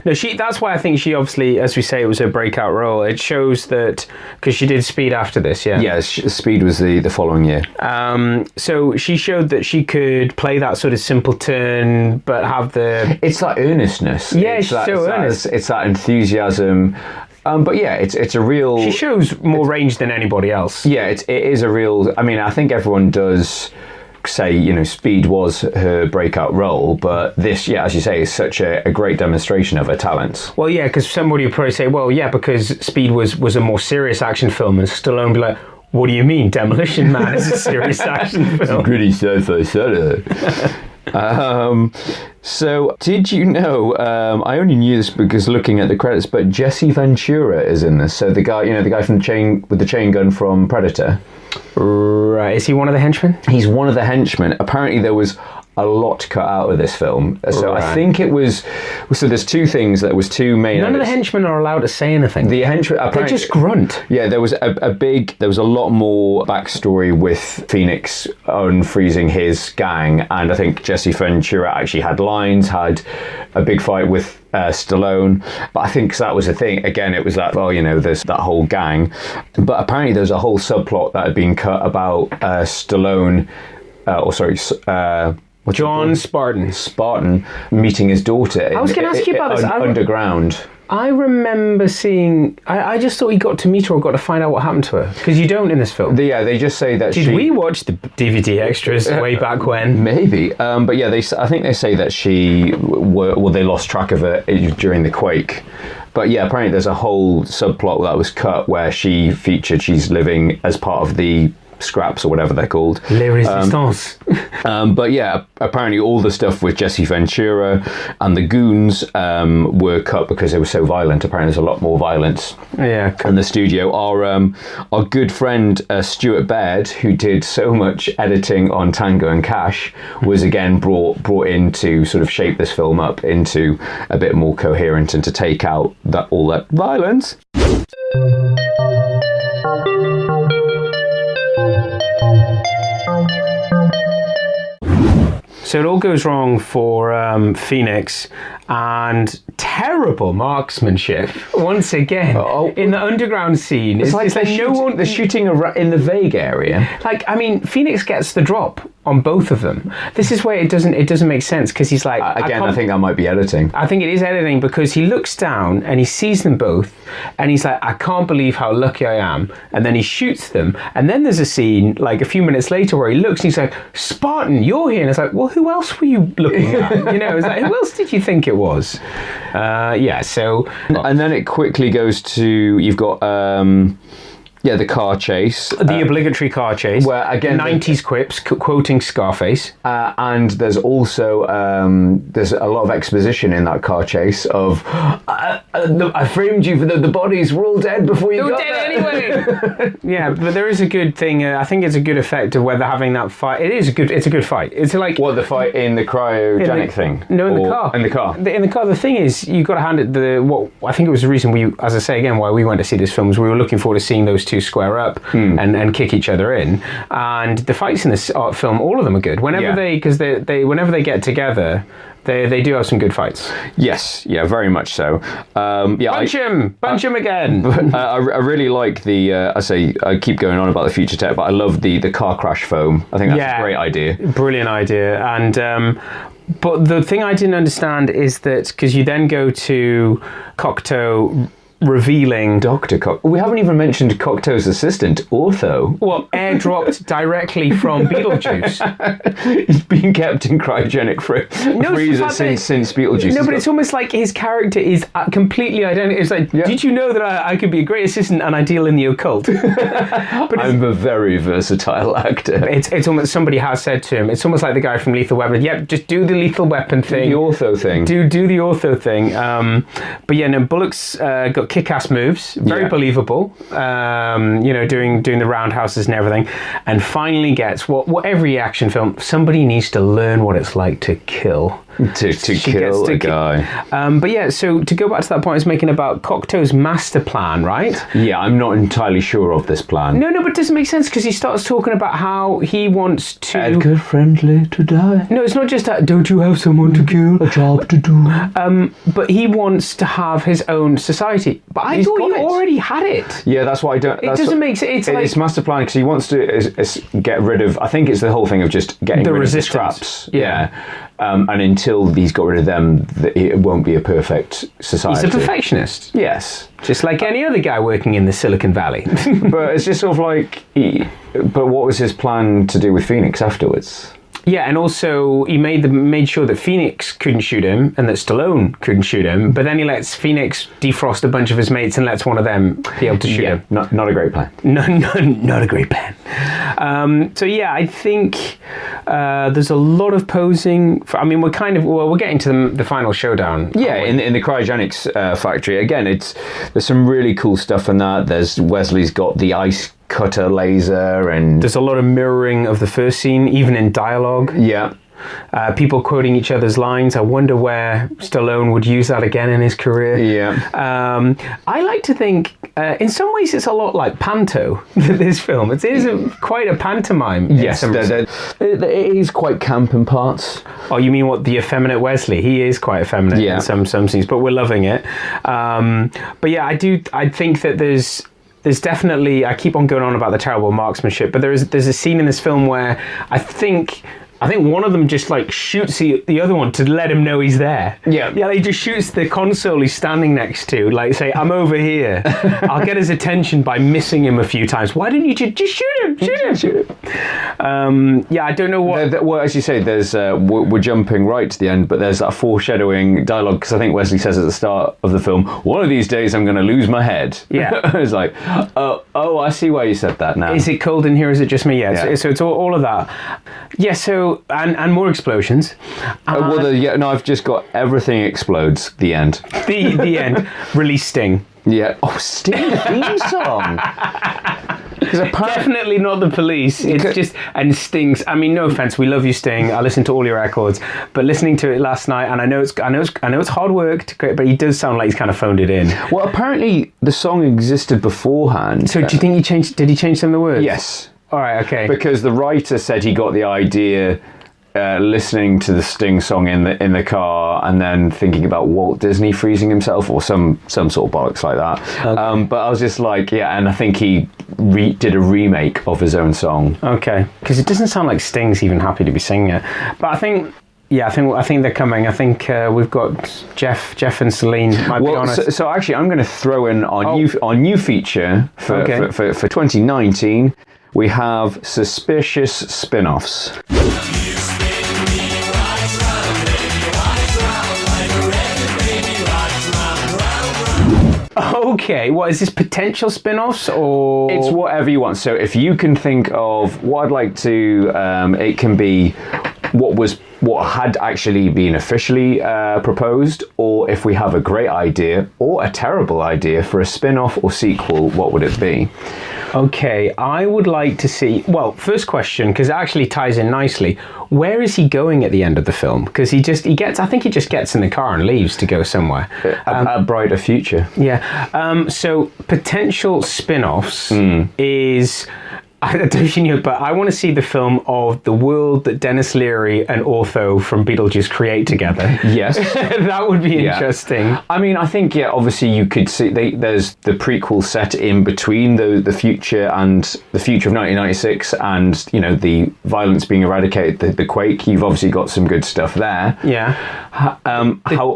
No, that's why I think she obviously, as we say, it was her breakout role. It shows that, because she did Speed after this, yeah? Yeah, Speed was the following year. So she showed that she could play that sort of simpleton, but have the... It's that earnestness. Yeah, she's so earnest. It's that enthusiasm. But yeah, it's a real... She shows more range than anybody else. Yeah, it is a real... I mean, I think everyone does... say, Speed was her breakout role, but this, yeah, as you say, is such a great demonstration of her talents. Well, yeah, because somebody would probably say, well, yeah, because Speed was a more serious action film, and Stallone would be like, what do you mean? Demolition Man is a serious action film. It's a gritty sci-fi satire. So, did you know, I only knew this because looking at the credits, but Jesse Ventura is in this. So the guy, the guy from with the chain gun from Predator. Right. Is he one of the henchmen? He's one of the henchmen. Apparently there was a lot cut out of this film. So I think it was... So there's two things. There was two main... None of the henchmen are allowed to say anything. The henchmen... They just grunt. Yeah, there was there was a lot more backstory with Phoenix unfreezing his gang, and I think Jesse Ventura actually had lines, had a big fight with Stallone. But I think that was the thing. Again, it was that, there's that whole gang. But apparently there's a whole subplot that had been cut about Stallone, John Spartan meeting his daughter. I was going to ask you about this. Underground. I remember seeing... I just thought he got to meet her or got to find out what happened to her. Because you don't in this film. They just say that Did we watch the DVD extras way back when? Maybe. But yeah, I think they say that they lost track of her during the quake. But yeah, apparently there's a whole subplot that was cut where she featured. She's living as part of the scraps or whatever they're called. Les Resistance. But yeah, apparently all the stuff with Jesse Ventura and the goons were cut because they were so violent. Apparently there's a lot more violence in the studio. Our good friend Stuart Baird, who did so much editing on Tango and Cash, was again brought in to sort of shape this film up into a bit more coherent and to take out all that violence. So it all goes wrong for Phoenix, and terrible marksmanship once again in the underground scene. It's like they're shooting in the vague area. Like, I mean, Phoenix gets the drop on both of them. This is where it doesn't make sense, because he's like... I think that might be editing. I think it is editing, because he looks down and he sees them both and he's like, I can't believe how lucky I am. And then he shoots them. And then there's a scene like a few minutes later where he looks and he's like, Spartan, you're here. And it's like, well, who else were you looking at? It's like, who else did you think it was? So... And then it quickly goes to... You've got... the car chase. The obligatory car chase. Where, again... 90s quips, quoting Scarface. And there's also... there's a lot of exposition in that car chase of... I framed you for the bodies were all dead before you got there. They were dead anyway! Yeah, but there is a good thing. I think it's a good effect of whether having that fight... It's a good fight. It's like... What, the fight in the cryogenic thing? No, in the car. In the car. In the car. The thing is, you've got to hand it what I think it was the reason as I say again, why we went to see this film, was we were looking forward to seeing those two square up and kick each other in. And the fights in this film, all of them are good. Whenever they get together, they do have some good fights. Yes, yeah, very much so. Punch him again. I really like I keep going on about the future tech, but I love the car crash foam. I think that's a great idea. Brilliant idea. And but the thing I didn't understand is that, because you then go to Cocteau revealing Dr. Cocteau. We haven't even mentioned Cocteau's assistant, Ortho. Well, airdropped directly from Beetlejuice. He's been kept in cryogenic freezer since Beetlejuice. No, but it's almost like his character is completely identical. It's like, did you know that I could be a great assistant and I deal in the occult? But I'm a very versatile actor. It's almost, somebody has said to him, it's almost like the guy from Lethal Weapon. Yep, just do the Lethal Weapon thing. The Ortho thing. Do the Ortho thing. But yeah, no, Bullock's got kick-ass moves, very believable, doing the roundhouses and everything, and finally gets what every action film, somebody needs to learn what it's like to kill. To kill a guy. But yeah, so to go back to that point, it's making about Cocteau's master plan, right? Yeah, I'm not entirely sure of this plan. No, but it doesn't make sense, because he starts talking about how he wants to... Edgar Friendly to die. No, it's not just that, don't you have someone to kill? A job to do. But he wants to have his own society. But I thought you already had it. Yeah, that's why I don't... It doesn't make sense. It's master plan, because he wants to get rid of... I think it's the whole thing of just getting rid of the scraps. Yeah. And until he's got rid of them, it won't be a perfect society. He's a perfectionist. Yes. Just like any other guy working in the Silicon Valley. But it's just sort of like... But what was his plan to do with Phoenix afterwards? Yeah, and also he made sure that Phoenix couldn't shoot him and that Stallone couldn't shoot him, but then he lets Phoenix defrost a bunch of his mates and lets one of them be able to shoot him. Not a great plan. No, not a great plan. So yeah, I think there's a lot of posing. We're getting to the final showdown. Yeah, in the cryogenics factory again. There's some really cool stuff in that. There's Wesley's got the ice cutter laser, and there's a lot of mirroring of the first scene, even in dialogue. Yeah. People quoting each other's lines. I wonder where Stallone would use that again in his career. Yeah. I like to think in some ways it's a lot like Panto, this film. It is quite a pantomime. Yes, it is quite camp in parts. Oh, you mean what, the effeminate Wesley? He is quite effeminate in some scenes, but we're loving it. But yeah, I think that there's definitely, I keep on going on about the terrible marksmanship, but there's a scene in this film where I think one of them just like shoots the other one to let him know he's there. Yeah, he just shoots the console he's standing next to, like say, I'm over here. I'll get his attention by missing him a few times. Why didn't you just shoot him? Shoot him. Yeah, I don't know what... Well, as you say, there's we're jumping right to the end, but there's that foreshadowing dialogue, because I think Wesley says at the start of the film, one of these days I'm going to lose my head. Yeah. It's like, oh, I see why you said that now. Is it cold in here? Is it just me? Yeah. So it's all of that. Yeah, so... And more explosions. I've just got everything explodes. The end. The end. Release Sting. Yeah. Oh, Sting theme song. Definitely not the Police. It's just, and Sting's. I mean, no offense, we love you, Sting. I listened to all your records, but listening to it last night, and I know it's hard work to create, but he does sound like he's kind of phoned it in. Well, apparently the song existed beforehand. So do you think did he change some of the words? Yes. All right, okay. Because the writer said he got the idea listening to the Sting song in the car, and then thinking about Walt Disney freezing himself, or some sort of bollocks like that. Okay. But I was just like, yeah, and I think he did a remake of his own song. Okay. Because it doesn't sound like Sting's even happy to be singing it. But I think they're coming. I think we've got Jeff and Celine. Might be honest. So actually, I'm going to throw in our new feature for 2019. We have suspicious spin-offs. Okay, what is this, potential spin-offs, or...? It's whatever you want. So if you can think of what I'd like to... it can be what had actually been officially proposed, or if we have a great idea or a terrible idea for a spin-off or sequel, what would it be? Okay, I would like to see... Well, first question, because it actually ties in nicely. Where is he going at the end of the film? Because I think he just gets in the car and leaves to go somewhere. A brighter future. Yeah. So potential spin-offs is... I don't know if you know, but I want to see the film of the world that Dennis Leary and Ortho from Beetlejuice create together. Yes. That would be interesting. I mean, I think, obviously you could see there's the prequel set in between the future and the future of 1996 and, the violence being eradicated, the quake. You've obviously got some good stuff there. Yeah.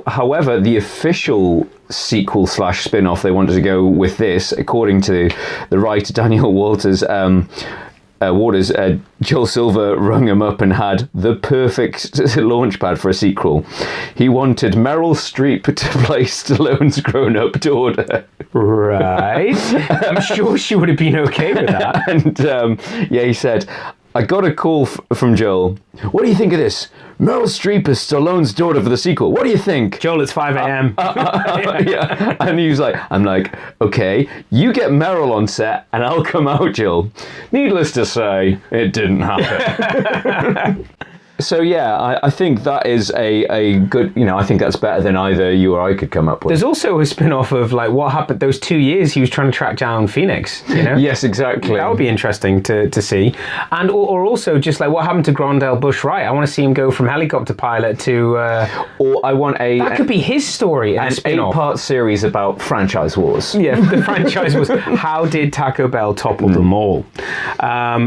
However, the official sequel / spin-off they wanted to go with this, according to the writer Daniel Waters, Joel Silver rung him up and had the perfect launchpad for a sequel. He wanted Meryl Streep to play Stallone's grown-up daughter. Right. I'm sure she would have been okay with that. And he said, I got a call from Joel. What do you think of this? Meryl Streep is Stallone's daughter for the sequel. What do you think? Joel, it's 5 a.m. Yeah. And he was like, I'm like, okay, you get Meryl on set and I'll come out, Joel. Needless to say, it didn't happen. So yeah, I think that is a good, I think that's better than either you or I could come up with. There's also a spin-off of like what happened those 2 years he was trying to track down Phoenix, Yes, exactly. That would be interesting to see. And or also just like what happened to Grondell Bush Wright. I want to see him go from helicopter pilot to or I want that could be his story, an 8-part series about franchise wars. Yeah, the franchise was how did Taco Bell topple them all?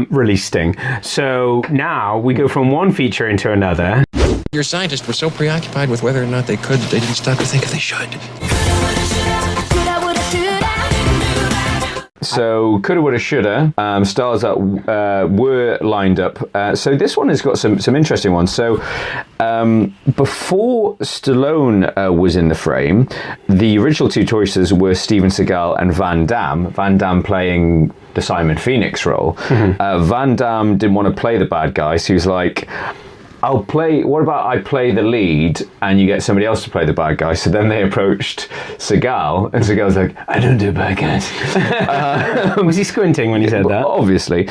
Release Sting. So now we go from one feature into another. Your scientists were so preoccupied with whether or not they could, they didn't stop to think if they should. So, Coulda Woulda Shoulda stars that were lined up. So this one has got some interesting ones. So before Stallone was in the frame, the original two choices were Steven Seagal and Van Damme. Van Damme playing the Simon Phoenix role. Mm-hmm. Van Damme didn't want to play the bad guy, so he was like, what about I play the lead and you get somebody else to play the bad guy? So then they approached Seagal, and Seagal's like, I don't do bad guys. Was he squinting when he said that? Obviously.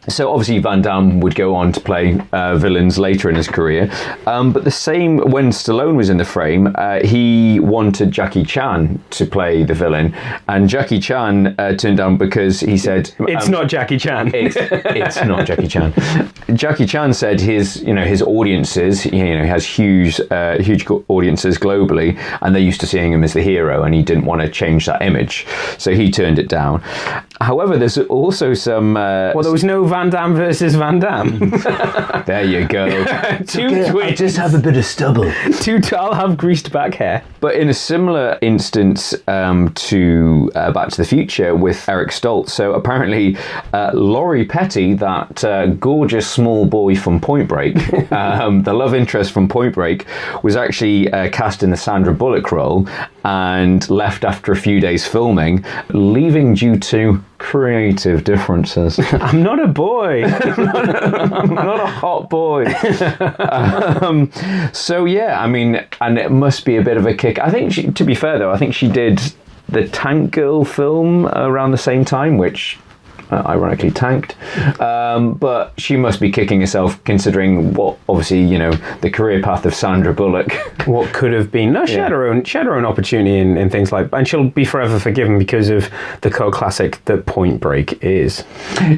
So obviously Van Damme would go on to play villains later in his career, but the same when Stallone was in the frame, he wanted Jackie Chan to play the villain, and Jackie Chan turned down because he said it's not Jackie Chan. It's not Jackie Chan. Jackie Chan said his audiences, he has huge audiences globally, and they're used to seeing him as the hero, and he didn't want to change that image, so he turned it down. However, there's also some. There was no Van Damme versus Van Damme. There you go. Two twins. I just have a bit of stubble. I'll have greased back hair. But in a similar instance to Back to the Future with Eric Stoltz, so apparently Laurie Petty, that gorgeous small boy from Point Break, the love interest from Point Break, was actually cast in the Sandra Bullock role and left after a few days filming, leaving due to creative differences. I'm not a boy. I'm not a hot boy. So yeah, I mean, and it must be a bit of a kick. I think, to be fair though, I think she did the Tank Girl film around the same time, which ironically tanked. But she must be kicking herself considering what, obviously, the career path of Sandra Bullock. What could have been. No, she had her own opportunity in things like, and she'll be forever forgiven because of the cult classic that Point Break is.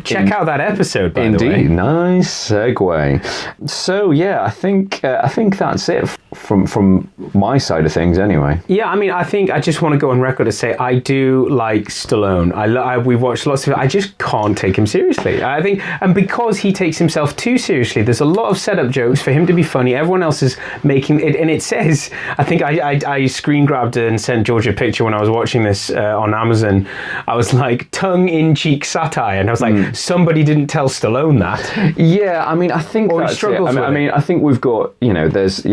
Check out that episode, by the way. Indeed, nice segue. So yeah, I think that's it from my side of things anyway. Yeah, I mean, I just want to go on record to say I do like Stallone. We've watched lots of it. I just can't take him seriously. I think, and because he takes himself too seriously, there's a lot of setup jokes for him to be funny. Everyone else is making it, and it says, I think I screen grabbed and sent George a picture when I was watching this on Amazon. I was like, tongue-in-cheek satire, and I was like, somebody didn't tell Stallone that. Yeah, I mean, I think that's struggles it. I mean, I think we've got, there's,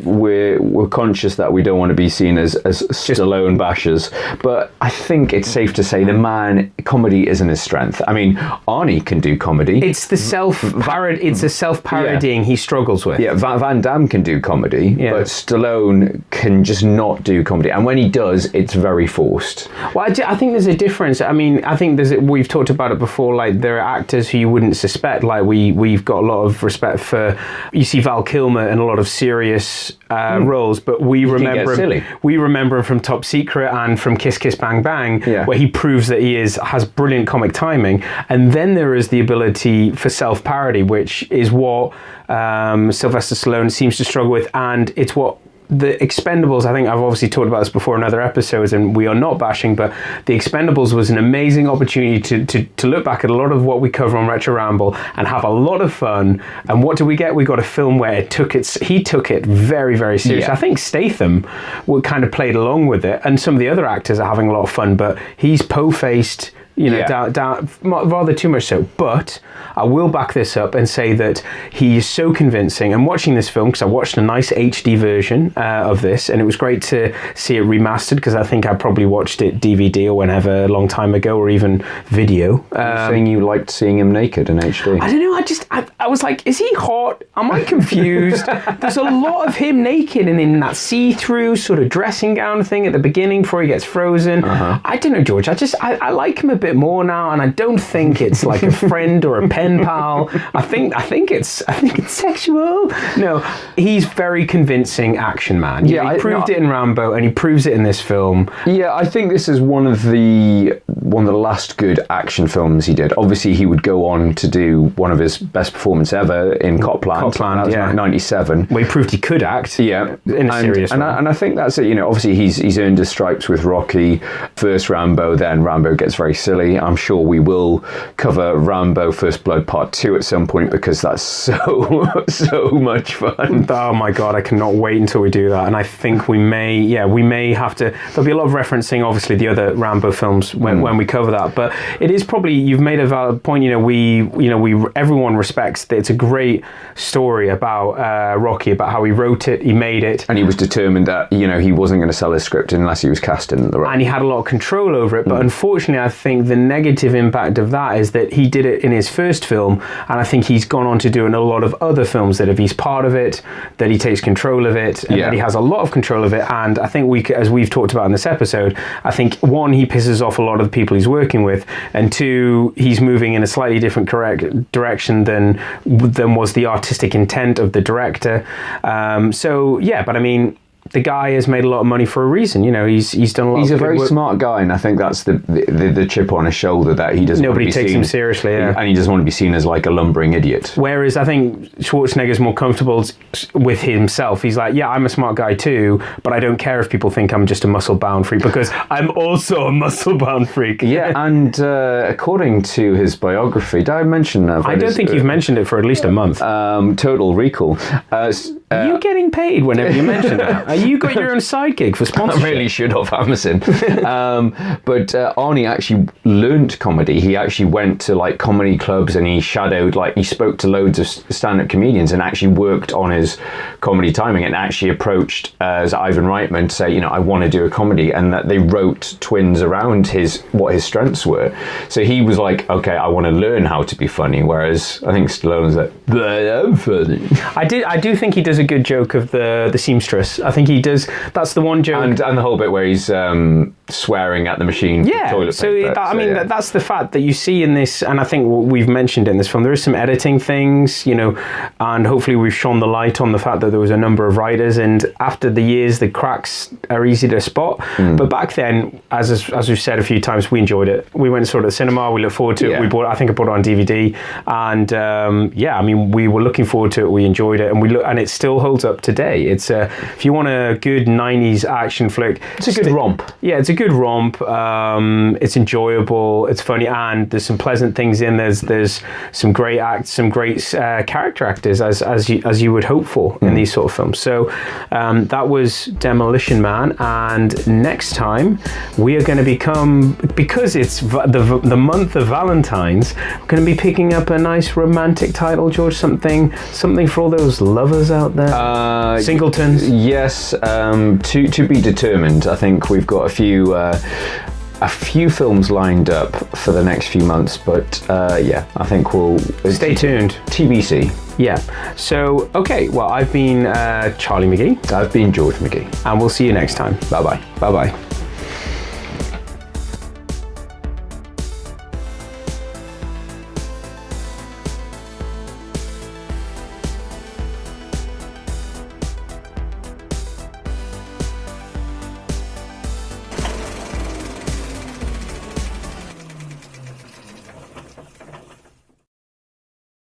we're conscious that we don't want to be seen as Stallone bashers, but I think it's safe to say the man, comedy isn't his strength. I mean, Arnie can do comedy. It's the self-parodying he struggles with. Yeah, Van Damme can do comedy, but Stallone can just not do comedy, and when he does, it's very forced. Well, I think there's a difference. I mean, I think we've talked about it before, like there are actors who you wouldn't suspect, like we've got a lot of respect for, you see Val Kilmer in a lot of serious roles, but we remember him from Top Secret and from Kiss Kiss Bang Bang, where he proves that he has brilliant comic timing. And then there is the ability for self-parody, which is what Sylvester Stallone seems to struggle with, and it's what the Expendables, I think I've obviously talked about this before in other episodes, and we are not bashing, but the Expendables was an amazing opportunity to look back at a lot of what we cover on Retro Ramble and have a lot of fun. And what do we get? We got a film where he took it very, very seriously. I think Statham kind of played along with it, and some of the other actors are having a lot of fun, but he's po-faced, down, rather too much so. But I will back this up and say that he is so convincing. And watching this film, because I watched a nice HD version of this, and it was great to see it remastered, because I think I probably watched it DVD or whenever a long time ago, or even video. You're saying you liked seeing him naked in HD? I don't know. I was like, is he hot? Am I confused? There's a lot of him naked and in that see-through sort of dressing gown thing at the beginning before he gets frozen. I don't know, George. I like him a bit more now, and I don't think it's like a friend or a pen pal. I think it's sexual. No, he's very convincing action man. He proved it in Rambo, and he proves it in this film. Yeah, I think this is one of the last good action films he did. Obviously, he would go on to do one of his best performances ever in Copland. That was 97. Well, he proved he could act. Yeah, in a serious way. And I think that's it. Obviously he's earned his stripes with Rocky, first Rambo, then Rambo gets very silly. I'm sure we will cover Rambo First Blood Part 2 at some point, because that's so much fun. Oh my god, I cannot wait until we do that. And I think we may have to, there'll be a lot of referencing obviously the other Rambo films when we cover that, but it is probably, you've made a valid point. Everyone respects that it's a great story about Rocky, about how he wrote it, he made it, and he was determined that he wasn't going to sell his script unless he was cast in the role, and he had a lot of control over it. But unfortunately, I think the negative impact of that is that he did it in his first film, and I think he's gone on to do in a lot of other films that if he's part of it, that he takes control of it, and that he has a lot of control of it. And I think as we've talked about in this episode, I think one, he pisses off a lot of the people people he's working with, and 2, he's moving in a slightly different direction than was the artistic intent of the director. But I mean, the guy has made a lot of money for a reason. You know, he's done a lot. He's a very smart guy, and I think that's the chip on his shoulder that he doesn't. Nobody want to be takes seen, him seriously, and he doesn't want to be seen as like a lumbering idiot. Whereas I think Schwarzenegger's more comfortable with himself. He's like, yeah, I'm a smart guy too, but I don't care if people think I'm just a muscle-bound freak because I'm also a muscle-bound freak. Yeah, and according to his biography, did I mention that? I don't think you've mentioned it for at least a month. Total Recall. Are you getting paid whenever you mention that? You got your own side gig for sponsorship? I really should have, Amazon. But Arnie actually learnt comedy. He actually went to like comedy clubs and he shadowed, like he spoke to loads of stand-up comedians and actually worked on his comedy timing and actually approached as Ivan Reitman to say, you know, I want to do a comedy, and that they wrote twins around what his strengths were. So he was like, okay, I want to learn how to be funny, whereas I think Stallone's like, I'm funny. I do think he does a good joke of the seamstress. I think he does. That's the one joke, and the whole bit where he's swearing at the machine. Yeah, toilet paper. That's the fact that you see in this, and I think we've mentioned in this film. There is some editing things, you know, and hopefully we've shone the light on the fact that there was a number of writers, and after the years, the cracks are easy to spot. But back then, as we've said a few times, we enjoyed it. We went to sort of the cinema. We looked forward to it. I think I bought it on DVD, and I mean, we were looking forward to it. We enjoyed it, and it still holds up today. It's if you want a good 90s action flick, it's a good romp. Yeah, it's a good romp. It's enjoyable, it's funny, and there's some pleasant things in. There's some great acts, some great character actors, as you would hope for in these sort of films. So that was Demolition Man, and next time we are going to because it's the month of Valentine's, we're going to be picking up a nice romantic title, George, something for all those lovers out there. Singletons. Yes, to be determined. I think we've got a few films lined up for the next few months, but I think we'll stay tuned. TBC. Yeah. So okay. Well, I've been Charlie McGee. I've been George McGee, and we'll see you next time. Bye bye. Bye bye.